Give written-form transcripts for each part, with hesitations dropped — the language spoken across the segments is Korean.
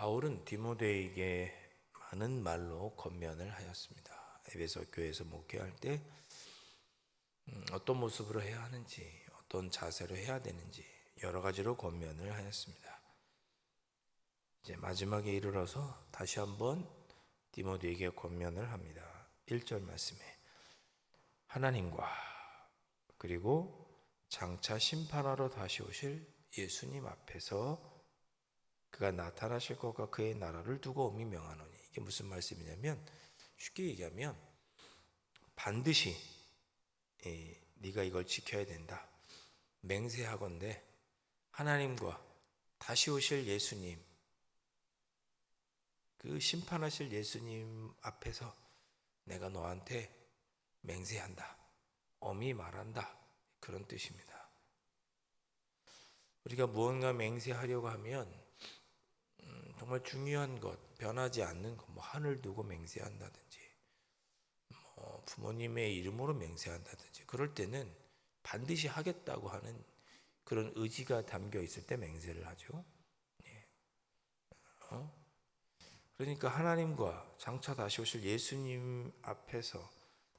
바울은 디모데에게 많은 말로 권면을 하였습니다. 에베소 교회에서 목회할 때 어떤 모습으로 해야 하는지, 어떤 자세로 해야 되는지 여러 가지로 권면을 하였습니다. 이제 마지막에 이르러서 다시 한번 디모데에게 권면을 합니다. 1절 말씀에 하나님과 그리고 장차 심판하러 다시 오실 예수님 앞에서 그가 나타나실 것과 그의 나라를 두고 엄히 명하노니, 이게 무슨 말씀이냐면 쉽게 얘기하면 반드시 네가 이걸 지켜야 된다 맹세하건대 하나님과 다시 오실 예수님, 그 심판하실 예수님 앞에서 내가 너한테 맹세한다, 엄히 말한다, 그런 뜻입니다. 우리가 무언가 맹세하려고 하면 정말 중요한 것, 변하지 않는 것, 하늘 두고 맹세한다든지 부모님의 이름으로 맹세한다든지, 그럴 때는 반드시 하겠다고 하는 그런 의지가 담겨 있을 때 맹세를 하죠. 그러니까 하나님과 장차 다시 오실 예수님 앞에서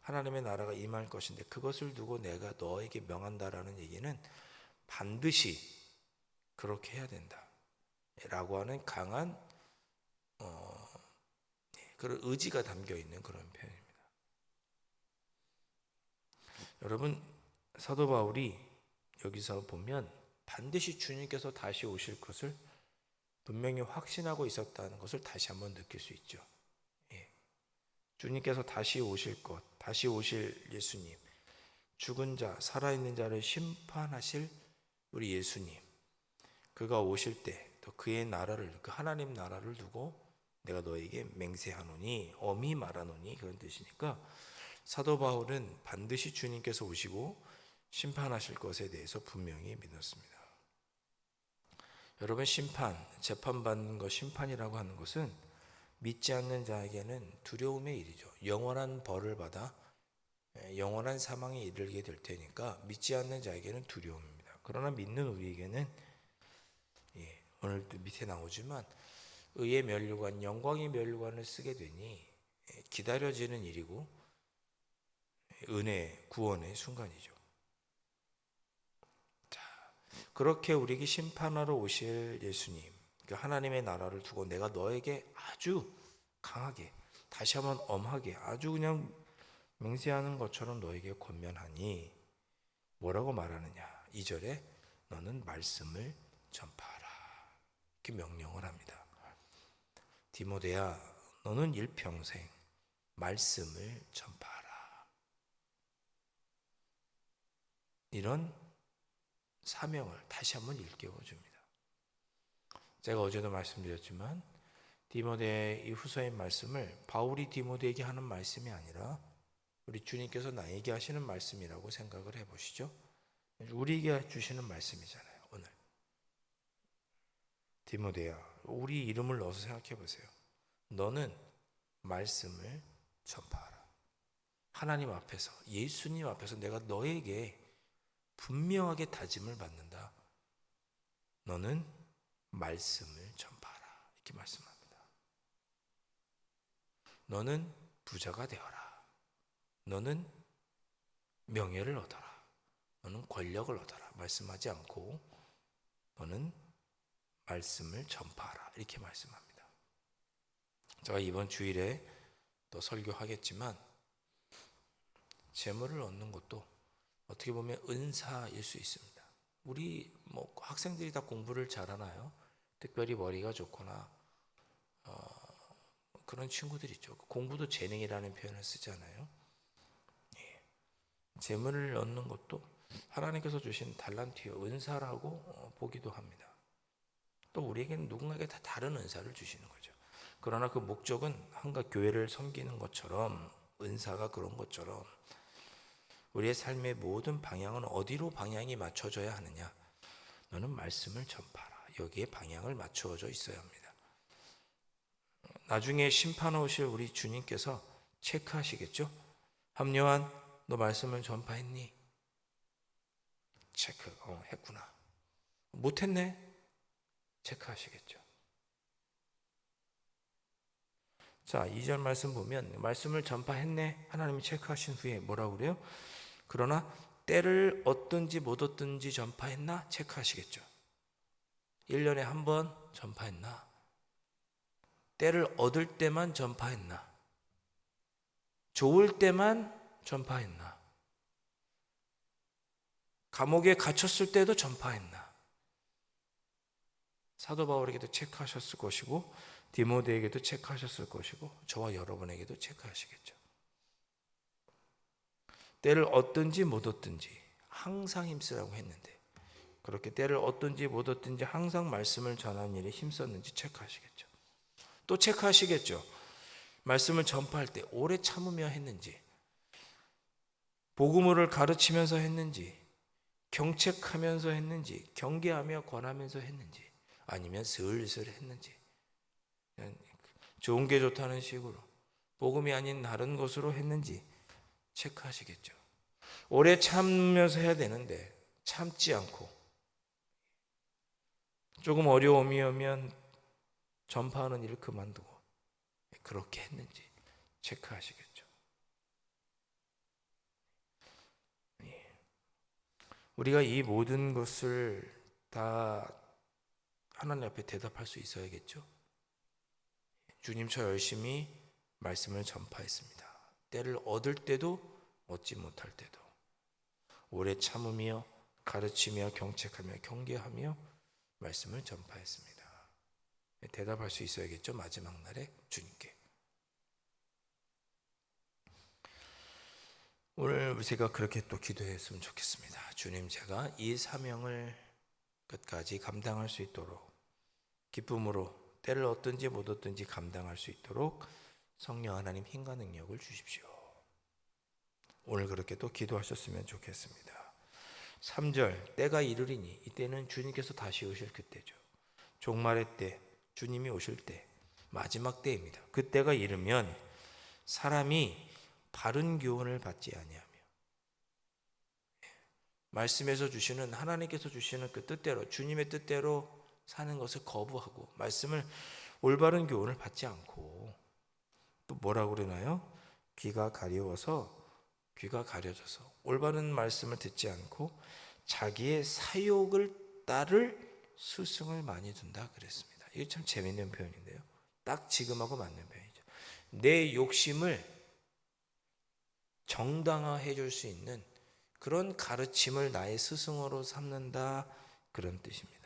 하나님의 나라가 임할 것인데 그것을 두고 내가 너에게 명한다라는 얘기는 반드시 그렇게 해야 된다 라고 하는 강한 그런 의지가 담겨 있는 그런 표현입니다. 여러분, 사도 바울이 여기서 보면 반드시 주님께서 다시 오실 것을 분명히 확신하고 있었다는 것을 다시 한번 느낄 수 있죠. 주님께서 다시 오실 것, 다시 오실 예수님, 죽은 자, 살아있는 자를 심판하실 우리 예수님, 그가 오실 때 또 그의 나라를, 그 하나님 나라를 두고 내가 너에게 맹세하노니, 엄히 말하노니, 그런 뜻이니까 사도 바울은 반드시 주님께서 오시고 심판하실 것에 대해서 분명히 믿었습니다. 여러분, 심판, 재판받는 것, 심판이라고 하는 것은 믿지 않는 자에게는 두려움의 일이죠. 영원한 벌을 받아 영원한 사망에 이르게 될 테니까 믿지 않는 자에게는 두려움입니다. 그러나 믿는 우리에게는 오늘도 밑에 나오지만 의의 면류관, 영광의 면류관을 쓰게 되니 기다려지는 일이고 은혜, 구원의 순간이죠. 자, 그렇게 우리에게 심판하러 오실 예수님, 그 하나님의 나라를 두고 내가 너에게 아주 강하게, 다시 한번 엄하게, 아주 그냥 맹세하는 것처럼 너에게 권면하니 뭐라고 말하느냐? 2절에 너는 말씀을 전파하라, 이렇게 명령을 합니다. 디모데야, 너는 일평생 말씀을 전파하라. 이런 사명을 다시 한번 일깨워 줍니다. 제가 어제도 말씀드렸지만 디모데의 이 후서의 말씀을 바울이 디모데에게 하는 말씀이 아니라 우리 주님께서 나에게 하시는 말씀이라고 생각을 해보시죠. 우리에게 주시는 말씀이잖아요. 오늘 디모데야, 우리 이름을 넣어서 생각해 보세요. 너는 말씀을 전파하라. 하나님 앞에서, 예수님 앞에서 내가 너에게 분명하게 다짐을 받는다. 너는 말씀을 전파하라, 이렇게 말씀합니다. 너는 부자가 되어라. 너는 명예를 얻어라. 너는 권력을 얻어라 말씀하지 않고 너는 말씀을 전파하라, 이렇게 말씀합니다. 제가 이번 주일에 또 설교하겠지만 재물을 얻는 것도 어떻게 보면 은사일 수 있습니다. 우리 학생들이 다 공부를 잘하나요? 특별히 머리가 좋거나 그런 친구들 있죠. 공부도 재능이라는 표현을 쓰잖아요. 재물을 얻는 것도 하나님께서 주신 달란트요, 은사라고 보기도 합니다. 또 우리에게는 누군가에게 다 다른 은사를 주시는 거죠. 그러나 그 목적은 한가 교회를 섬기는 것처럼, 은사가 그런 것처럼 우리의 삶의 모든 방향은 어디로 방향이 맞춰져야 하느냐? 너는 말씀을 전파하라. 여기에 방향을 맞추어져 있어야 합니다. 나중에 심판 오실 우리 주님께서 체크하시겠죠? 함요한, 너 말씀을 전파했니? 체크, 했구나. 못했네? 체크하시겠죠. 자, 2절 말씀 보면 말씀을 전파했네 하나님이 체크하신 후에 뭐라고 그래요? 그러나 때를 얻든지 못 얻든지 전파했나? 체크하시겠죠. 1년에 한 번 전파했나? 때를 얻을 때만 전파했나? 좋을 때만 전파했나? 감옥에 갇혔을 때도 전파했나? 사도 바울에게도 체크하셨을 것이고 디모데에게도 체크하셨을 것이고 저와 여러분에게도 체크하시겠죠. 때를 얻든지 못 얻든지 항상 힘쓰라고 했는데 그렇게 때를 얻든지 못 얻든지 항상 말씀을 전하는 일에 힘썼는지 체크하시겠죠. 또 체크하시겠죠. 말씀을 전파할 때 오래 참으며 했는지, 복음을 가르치면서 했는지, 경책하면서 했는지, 경계하며 권하면서 했는지, 아니면 슬슬 했는지, 좋은 게 좋다는 식으로 복음이 아닌 다른 것으로 했는지 체크하시겠죠. 오래 참으면서 해야 되는데 참지 않고 조금 어려움이 오면 전파하는 일을 그만두고 그렇게 했는지 체크하시겠죠. 우리가 이 모든 것을 다 하나님 앞에 대답할 수 있어야겠죠. 주님, 저 열심히 말씀을 전파했습니다. 때를 얻을 때도 얻지 못할 때도 오래 참으며 가르치며 경책하며 경계하며 말씀을 전파했습니다. 대답할 수 있어야겠죠. 마지막 날에 주님께. 오늘 제가 그렇게 또 기도했으면 좋겠습니다. 주님, 제가 이 사명을 끝까지 감당할 수 있도록 기쁨으로 때를 얻든지 못 얻든지 감당할 수 있도록 성령 하나님 힘과 능력을 주십시오. 오늘 그렇게 또 기도하셨으면 좋겠습니다. 3절, 때가 이르리니 이때는 주님께서 다시 오실 그때죠. 종말의 때, 주님이 오실 때, 마지막 때입니다. 그때가 이르면 사람이 바른 교훈을 받지 아니하며 말씀에서 주시는 하나님께서 주시는 그 뜻대로 주님의 뜻대로 사는 것을 거부하고 말씀을 올바른 교훈을 받지 않고 또 뭐라고 그러나요? 귀가 가려져서 올바른 말씀을 듣지 않고 자기의 사욕을 따를 스승을 많이 둔다 그랬습니다. 이게 참 재밌는 표현인데요. 딱 지금하고 맞는 표현이죠. 내 욕심을 정당화해 줄 수 있는 그런 가르침을 나의 스승으로 삼는다 그런 뜻입니다.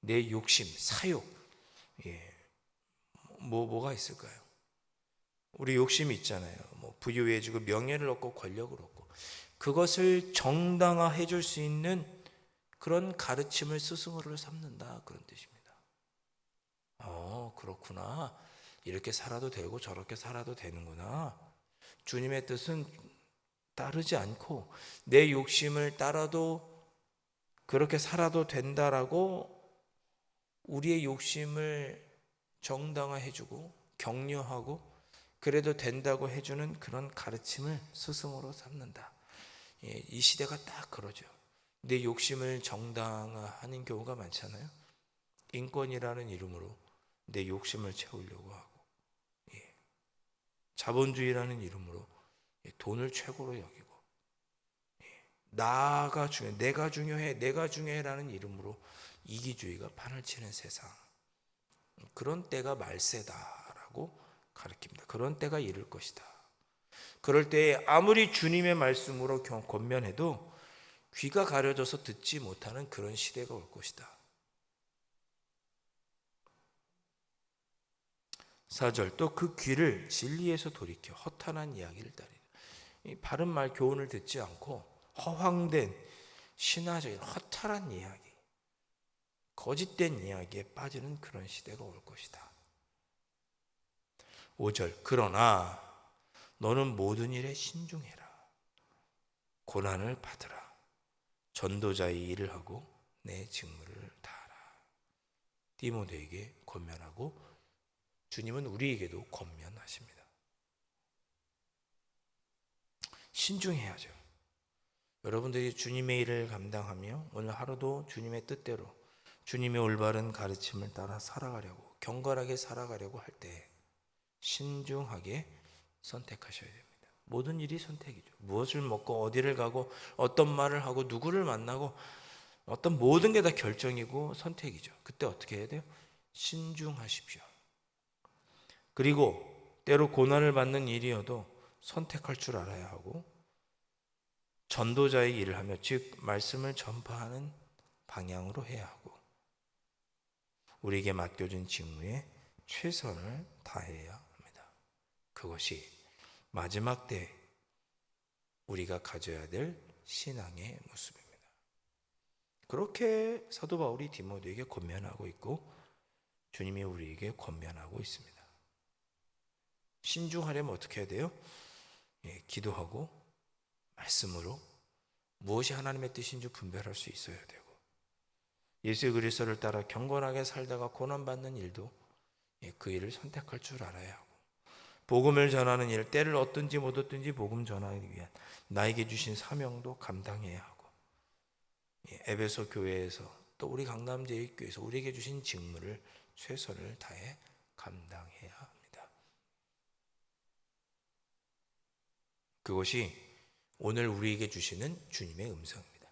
내 욕심, 사욕, 뭐가 있을까요? 우리 욕심이 있잖아요. 부유해지고 명예를 얻고 권력을 얻고 그것을 정당화해 줄 수 있는 그런 가르침을 스승으로 삼는다 그런 뜻입니다. 그렇구나. 이렇게 살아도 되고 저렇게 살아도 되는구나. 주님의 뜻은 따르지 않고 내 욕심을 따라도 그렇게 살아도 된다라고 우리의 욕심을 정당화해주고 격려하고 그래도 된다고 해주는 그런 가르침을 스승으로 삼는다. 이 시대가 딱 그러죠. 내 욕심을 정당화하는 경우가 많잖아요. 인권이라는 이름으로 내 욕심을 채우려고 하고 자본주의라는 이름으로 돈을 최고로 여기고 나가 중요해, 내가 중요해라는 이름으로 이기주의가 판을 치는 세상. 그런 때가 말세다라고 가르칩니다. 그런 때가 이를 것이다. 그럴 때에 아무리 주님의 말씀으로 권면해도 귀가 가려져서 듣지 못하는 그런 시대가 올 것이다. 4절, 또 그 귀를 진리에서 돌이켜 허탄한 이야기를 따르라. 바른 말 교훈을 듣지 않고 허황된 신화적인 허탈한 이야기, 거짓된 이야기에 빠지는 그런 시대가 올 것이다. 5절, 그러나 너는 모든 일에 신중해라. 고난을 받으라. 전도자의 일을 하고 내 직무를 다하라. 디모데에게 권면하고 주님은 우리에게도 권면하십니다. 신중해야죠. 여러분들이 주님의 일을 감당하며 오늘 하루도 주님의 뜻대로 주님의 올바른 가르침을 따라 살아가려고 경건하게 살아가려고 할 때 신중하게 선택하셔야 됩니다. 모든 일이 선택이죠. 무엇을 먹고 어디를 가고 어떤 말을 하고 누구를 만나고 어떤 모든 게 다 결정이고 선택이죠. 그때 어떻게 해야 돼요? 신중하십시오. 그리고 때로 고난을 받는 일이어도 선택할 줄 알아야 하고 전도자의 일을 하며 즉 말씀을 전파하는 방향으로 해야 하고 우리에게 맡겨진 직무에 최선을 다해야 합니다. 그것이 마지막 때 우리가 가져야 될 신앙의 모습입니다. 그렇게 사도 바울이 디모데에게 권면하고 있고 주님이 우리에게 권면하고 있습니다. 신중하려면 어떻게 해야 돼요? 기도하고 말씀으로 무엇이 하나님의 뜻인지 분별할 수 있어야 되고 예수 그리스도를 따라 경건하게 살다가 고난받는 일도 그 일을 선택할 줄 알아야 하고 복음을 전하는 일, 때를 얻든지 못 얻든지 복음 전하기 위한 나에게 주신 사명도 감당해야 하고 에베소 교회에서 또 우리 강남제일교회에서 우리에게 주신 직무를 최선을 다해 감당해야 합니다. 그것이 오늘 우리에게 주시는 주님의 음성입니다.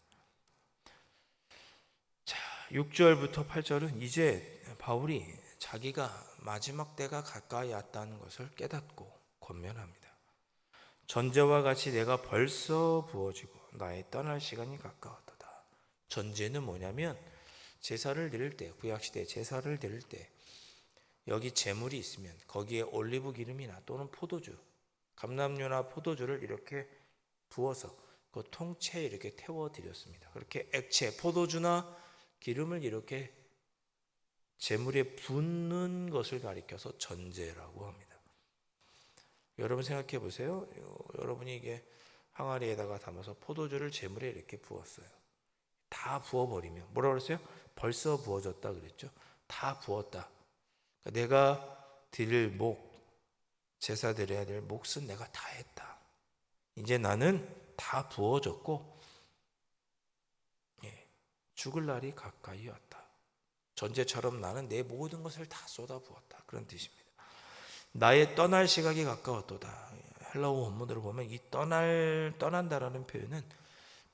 자, 6절부터 8절은 이제 바울이 자기가 마지막 때가 가까이 왔다는 것을 깨닫고 권면합니다. 전제와 같이 내가 벌써 부어지고 나의 떠날 시간이 가까웠도다. 전제는 뭐냐면 제사를 드릴 때, 구약시대 제사를 드릴 때 여기 제물이 있으면 거기에 올리브 기름이나 또는 포도주, 감람류나 포도주를 이렇게 부어서 그 통째에 이렇게 태워드렸습니다. 그렇게 액체, 포도주나 기름을 이렇게 제물에 붓는 것을 가리켜서 전제라고 합니다. 여러분 생각해 보세요. 여러분이 이게 항아리에다가 담아서 포도주를 제물에 이렇게 부었어요. 다 부어버리면 뭐라고 그랬어요? 벌써 부어졌다 그랬죠. 다 부었다. 그러니까 내가 드릴 목, 제사 드려야 될 몫은 내가 다 했다. 이제 나는 다 부어졌고 죽을 날이 가까이 왔다. 전제처럼 나는 내 모든 것을 다 쏟아부었다. 그런 뜻입니다. 나의 떠날 시각이 가까웠도다. 헬라어 원문으로 보면 이 떠난다라는 표현은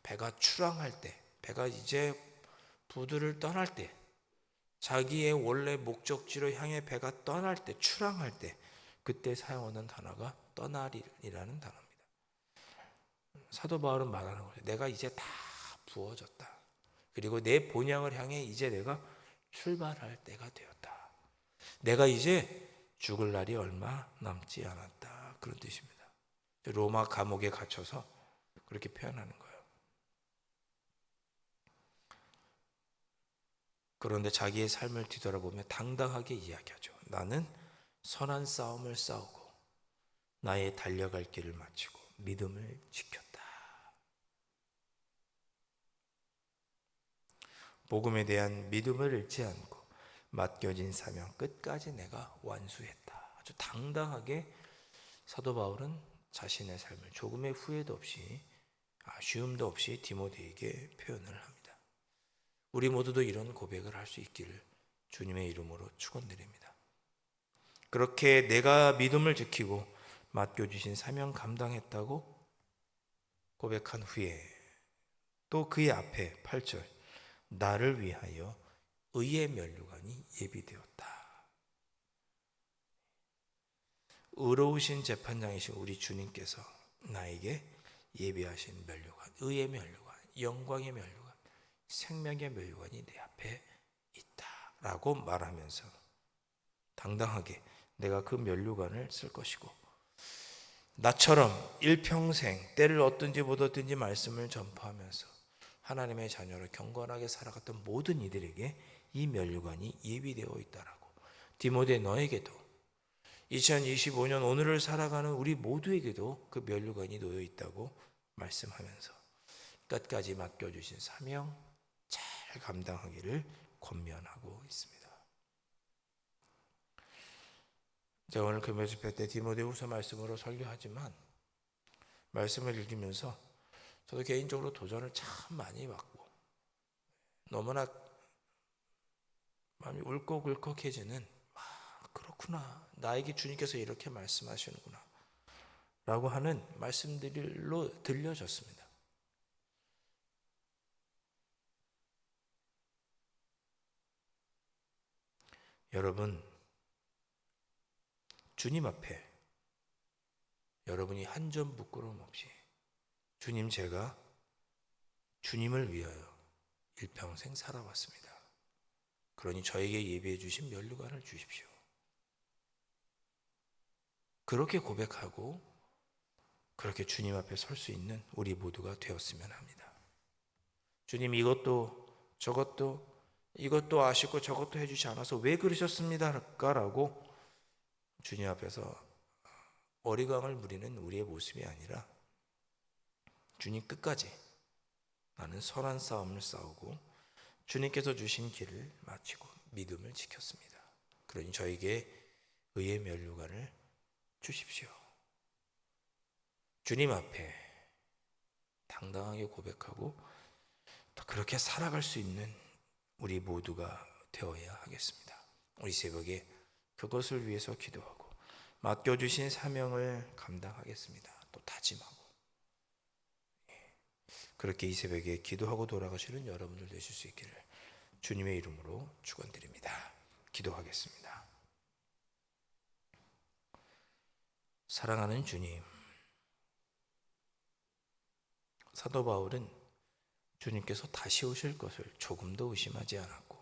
배가 출항할 때, 배가 이제 부두를 떠날 때, 자기의 원래 목적지로 향해 배가 떠날 때, 출항할 때, 그때 사용하는 단어가 떠날이라는 단어입니다. 사도 바울은 말하는 거죠. 내가 이제 다 부어졌다. 그리고 내 본향을 향해 이제 내가 출발할 때가 되었다. 내가 이제 죽을 날이 얼마 남지 않았다. 그런 뜻입니다. 로마 감옥에 갇혀서 그렇게 표현하는 거예요. 그런데 자기의 삶을 뒤돌아보며 당당하게 이야기하죠. 나는 선한 싸움을 싸우고 나의 달려갈 길을 마치고 믿음을 지켰다. 복음에 대한 믿음을 잃지 않고 맡겨진 사명 끝까지 내가 완수했다. 아주 당당하게 사도 바울은 자신의 삶을 조금의 후회도 없이 아쉬움도 없이 디모데에게 표현을 합니다. 우리 모두도 이런 고백을 할 수 있기를 주님의 이름으로 축원드립니다. 그렇게 내가 믿음을 지키고 맡겨주신 사명 감당했다고 고백한 후에 또 그의 앞에 8절 나를 위하여 의의 면류관이 예비되었다. 의로우신 재판장이신 우리 주님께서 나에게 예비하신 면류관, 의의 면류관, 영광의 면류관, 생명의 면류관이 내 앞에 있다라고 말하면서 당당하게 내가 그 면류관을 쓸 것이고 나처럼 일평생 때를 얻든지 못 얻든지 말씀을 전파하면서 하나님의 자녀로 경건하게 살아갔던 모든 이들에게 이 면류관이 예비되어 있다라고 디모데 너에게도 2025년 오늘을 살아가는 우리 모두에게도 그 면류관이 놓여 있다고 말씀하면서 끝까지 맡겨주신 사명 잘 감당하기를 권면하고 있습니다. 제가 오늘 금요 집회 때 디모데후서 말씀으로 설교하지만 말씀을 읽으면서 저도 개인적으로 도전을 참 많이 받고 너무나 마음이 울컥울컥해지는 그렇구나 나에게 주님께서 이렇게 말씀하시는구나 라고 하는 말씀들로 들려졌습니다. 여러분, 주님 앞에 여러분이 한 점 부끄러움 없이 주님, 제가 주님을 위하여 일평생 살아왔습니다. 그러니 저에게 예비해 주신 면류관을 주십시오. 그렇게 고백하고 그렇게 주님 앞에 설 수 있는 우리 모두가 되었으면 합니다. 주님, 이것도 아쉽고 저것도 해주지 않아서 왜 그러셨습니까? 라고 주님 앞에서 어리광을 부리는 우리의 모습이 아니라 주님, 끝까지 나는 선한 싸움을 싸우고 주님께서 주신 길을 마치고 믿음을 지켰습니다. 그러니 저에게 의의 면류관을 주십시오. 주님 앞에 당당하게 고백하고 또 그렇게 살아갈 수 있는 우리 모두가 되어야 하겠습니다. 우리 새벽에 그것을 위해서 기도하고 맡겨주신 사명을 감당하겠습니다. 또 다짐하고 그렇게 이 새벽에 기도하고 돌아가시는 여러분들 되실 수 있기를 주님의 이름으로 축원드립니다. 기도하겠습니다. 사랑하는 주님, 사도 바울은 주님께서 다시 오실 것을 조금도 의심하지 않았고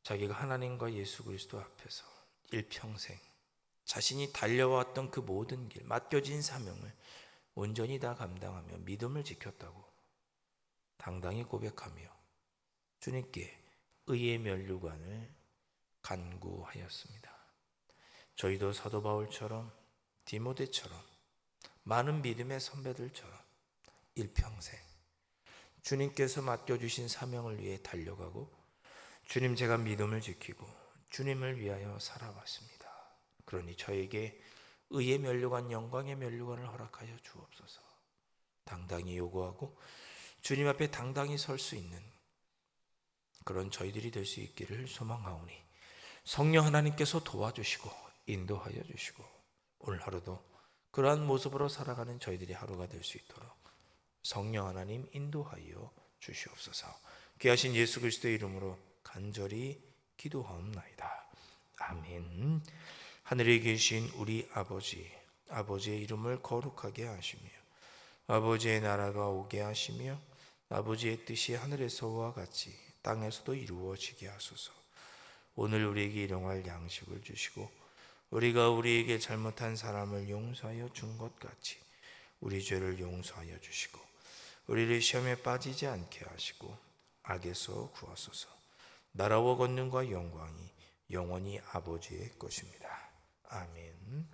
자기가 하나님과 예수 그리스도 앞에서 일평생 자신이 달려왔던 그 모든 길, 맡겨진 사명을 온전히 다 감당하며 믿음을 지켰다고 당당히 고백하며 주님께 의의 면류관을 간구하였습니다. 저희도 사도 바울처럼 디모데처럼 많은 믿음의 선배들처럼 일평생 주님께서 맡겨주신 사명을 위해 달려가고 주님, 제가 믿음을 지키고 주님을 위하여 살아왔습니다. 그러니 저에게 의의 면류관, 영광의 면류관을 허락하여 주옵소서. 당당히 요구하고 주님 앞에 당당히 설 수 있는 그런 저희들이 될 수 있기를 소망하오니 성령 하나님께서 도와주시고 인도하여 주시고 오늘 하루도 그러한 모습으로 살아가는 저희들이 하루가 될 수 있도록 성령 하나님 인도하여 주시옵소서. 귀하신 예수 그리스도의 이름으로 간절히 기도하옵나이다. 아멘. 하늘에 계신 우리 아버지, 아버지의 이름을 거룩하게 하시며 아버지의 나라가 오게 하시며 아버지의 뜻이 하늘에서와 같이 땅에서도 이루어지게 하소서. 오늘 우리에게 일용할 양식을 주시고 우리가 우리에게 잘못한 사람을 용서하여 준 것 같이 우리 죄를 용서하여 주시고 우리를 시험에 빠지지 않게 하시고 악에서 구하소서. 나라와 권능과 영광이 영원히 아버지의 것입니다. 아멘.